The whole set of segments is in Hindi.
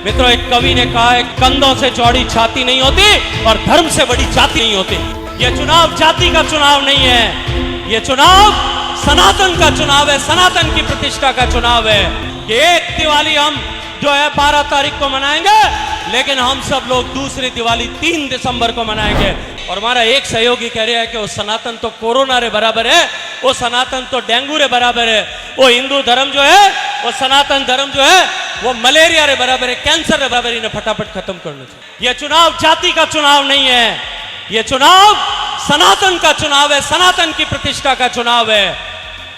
मित्रों, एक कवि ने कहा है, कंधों से चौड़ी छाती नहीं होती और धर्म से बड़ी जाति नहीं होती। ये चुनाव जाति का चुनाव नहीं है, ये चुनाव सनातन का चुनाव है, सनातन की प्रतिष्ठा का चुनाव है। कि एक दिवाली हम जो है 12 तारीख को मनाएंगे, लेकिन हम सब लोग दूसरी दिवाली 3 दिसंबर को मनाएंगे। और हमारा एक सहयोगी कह रहा है कि वो सनातन तो कोरोना रे बराबर है, वो सनातन तो डेंगू रे बराबर है, वो हिंदू धर्म जो है, वो सनातन धर्म जो है, वो मलेरिया रे बराबर है, कैंसर रे बराबर। इन्हें फटाफट खत्म करना चाहिए। यह चुनाव जाति का चुनाव नहीं है, यह चुनाव सनातन का चुनाव है, सनातन की प्रतिष्ठा का चुनाव है।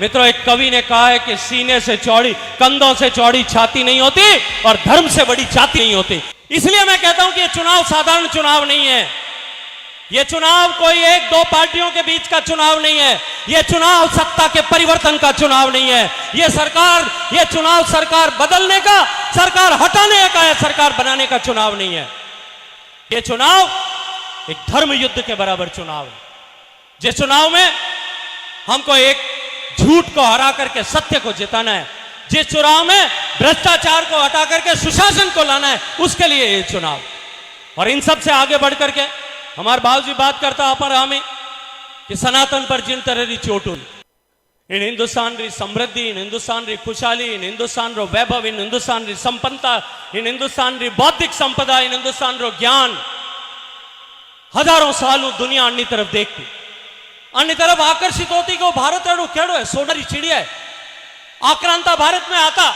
मित्रों, एक कवि ने कहा है कि सीने से चौड़ी, कंधों से चौड़ी छाती नहीं होती और धर्म से बड़ी जाति नहीं होती। इसलिए मैं कहता हूं कि यह चुनाव साधारण चुनाव नहीं है, यह चुनाव कोई 1-2 पार्टियों के बीच का चुनाव नहीं है, यह चुनाव सत्ता के परिवर्तन का चुनाव नहीं है, यह चुनाव सरकार बदलने का, सरकार हटाने का या सरकार बनाने का चुनाव नहीं है। यह चुनाव एक धर्म युद्ध के बराबर चुनाव है, जिस चुनाव में हमको एक झूठ को हरा करके सत्य को जिताना है, जिस चुनाव में भ्रष्टाचार को हटा करके सुशासन को लाना है, उसके लिए ये चुनाव। और इन सब से आगे बढ़ करके हमारे बाबूजी बात करता अपन हमें कि सनातन पर जिन तरह की चोट हुई, इन हिंदुस्तान री समृद्धि, इन हिंदुस्तान री खुशहाली, इन हिंदुस्तान रो वैभव, इन हिंदुस्तान री संपन्नता, इन हिंदुस्तान री बौद्धिक संपदा, इन हिंदुस्तान रो ज्ञान हजारों सालों दुनिया अन्य तरफ देखती, अन्य तरफ आकर्षित होती कि भारत रो केड़ो है, सोनारी चिड़िया है। आक्रांता भारत में आता,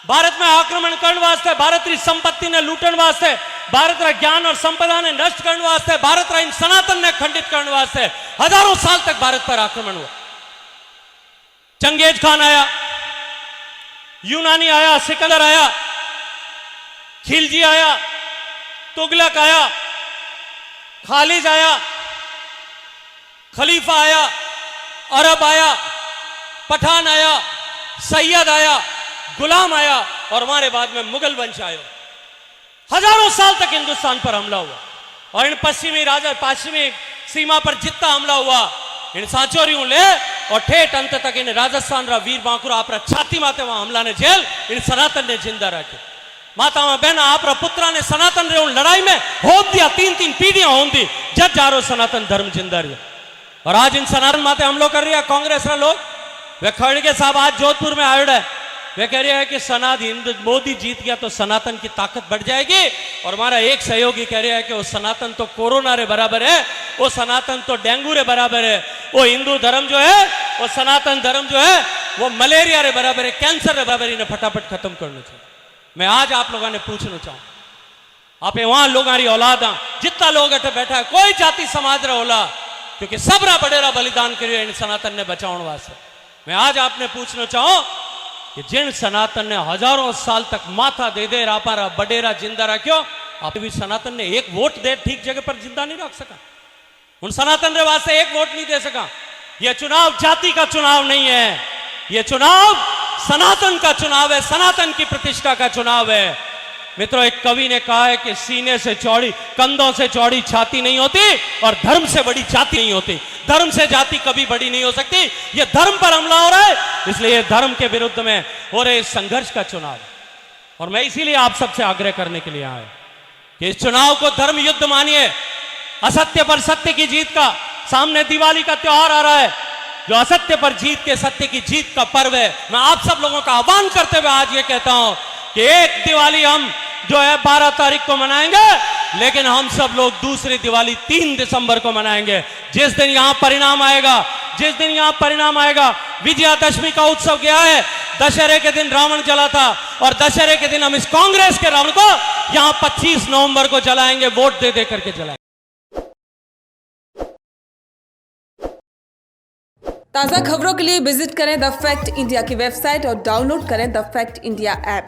भारत में आक्रमण करने वास्ते, भारत की संपत्ति ने लूटने वास्ते, भारत का ज्ञान और संपदा ने नष्ट करने वास्ते, भारत का इन सनातन ने खंडित करने वास्ते हजारों साल तक भारत पर आक्रमण हुआ। चंगेज खान आया, यूनानी आया, सिकंदर आया, खिलजी आया, तुगलक आया, खालिज आया, खलीफा आया, अरब आया, पठान आया, सैयद आया, गुलाम आया और हमारे बाद में मुगल वंश आया। हजारों साल तक हिंदुस्तान पर हमला हुआ और इन पश्चिमी सीमा पर जितना हमला हुआ, इन साचोरियों ले और ठेठ अंत तक इन राजस्थान रा वीर बांकुरा आप छाती माते वहां हमला ने जेल इन सनातन ने जिंदा रखे। माता बहना आप पुत्रा ने सनातन रे लड़ाई में होम दिया, 3-3 पीढ़ियां होम दी, जब जा रो सनातन धर्म जिंदा रहा। और आज इन सनातन माते हमलो कर रही है कांग्रेस रा लोग। वे खड़गे साहब आज जोधपुर में आए है, वे कह रहे हैं कि मोदी जीत गया तो सनातन की ताकत बढ़ जाएगी। और हमारा एक सहयोगी कह रहा है कि वो सनातन तो कोरोना रे बराबर है, वो सनातन तो डेंगू रे बराबर है, वो हिंदू धर्म जो है, वो सनातन धर्म जो है, वो मलेरिया रे बराबर है, कैंसर रे बराबर। इन्हें फटाफट खत्म करना चाहिए। मैं आज आप लोगों ने पूछना चाहूं, आप वहां लोगों की औलाद जितना लोग अठे बैठा है, कोई जाति समाज रा होला, क्योंकि सब रा बडेरा बलिदान करियो इन सनातन ने बचाने वास्ते। मैं आज आपने पूछना चाहूं कि जिन सनातन ने हजारों साल तक माथा दे दे रापा बडेरा जिंदा रखियो, आप भी सनातन ने एक वोट दे ठीक जगह पर जिंदा नहीं रख सका, उन सनातन रे वास्ते एक वोट नहीं दे सका। यह चुनाव जाति का चुनाव नहीं है, यह चुनाव सनातन का चुनाव है, सनातन की प्रतिष्ठा का चुनाव है। मित्रों, एक कवि ने कहा है कि सीने से चौड़ी, कंधों से चौड़ी छाती नहीं होती और धर्म से बड़ी जाति नहीं होती। धर्म से जाति कभी बड़ी नहीं हो सकती। यह धर्म पर हमला हो रहा है, इसलिए यह धर्म के विरुद्ध में हो रहे संघर्ष का चुनाव। और मैं इसीलिए आप सबसे आग्रह करने के लिए आया कि इस चुनाव को धर्म युद्ध मानिए, असत्य पर सत्य की जीत का। सामने दिवाली का त्योहार आ रहा है, जो असत्य पर जीत के सत्य की जीत का पर्व है। मैं आप सब लोगों का आह्वान करते हुए आज ये कहता हूं कि एक दिवाली हम जो है 12 तारीख को मनाएंगे, लेकिन हम सब लोग दूसरी दिवाली 3 दिसंबर को मनाएंगे। जिस दिन यहां परिणाम आएगा, जिस दिन यहां परिणाम आएगा, विजयादशमी का उत्सव गया है, दशहरे के दिन रावण जला था और दशहरे के दिन हम इस कांग्रेस के रावण को यहां 25 नवंबर को जलाएंगे, वोट दे दे करके जलाएंगे। ताज़ा खबरों के लिए विजिट करें द फैक्ट इंडिया की वेबसाइट और डाउनलोड करें द फैक्ट इंडिया ऐप।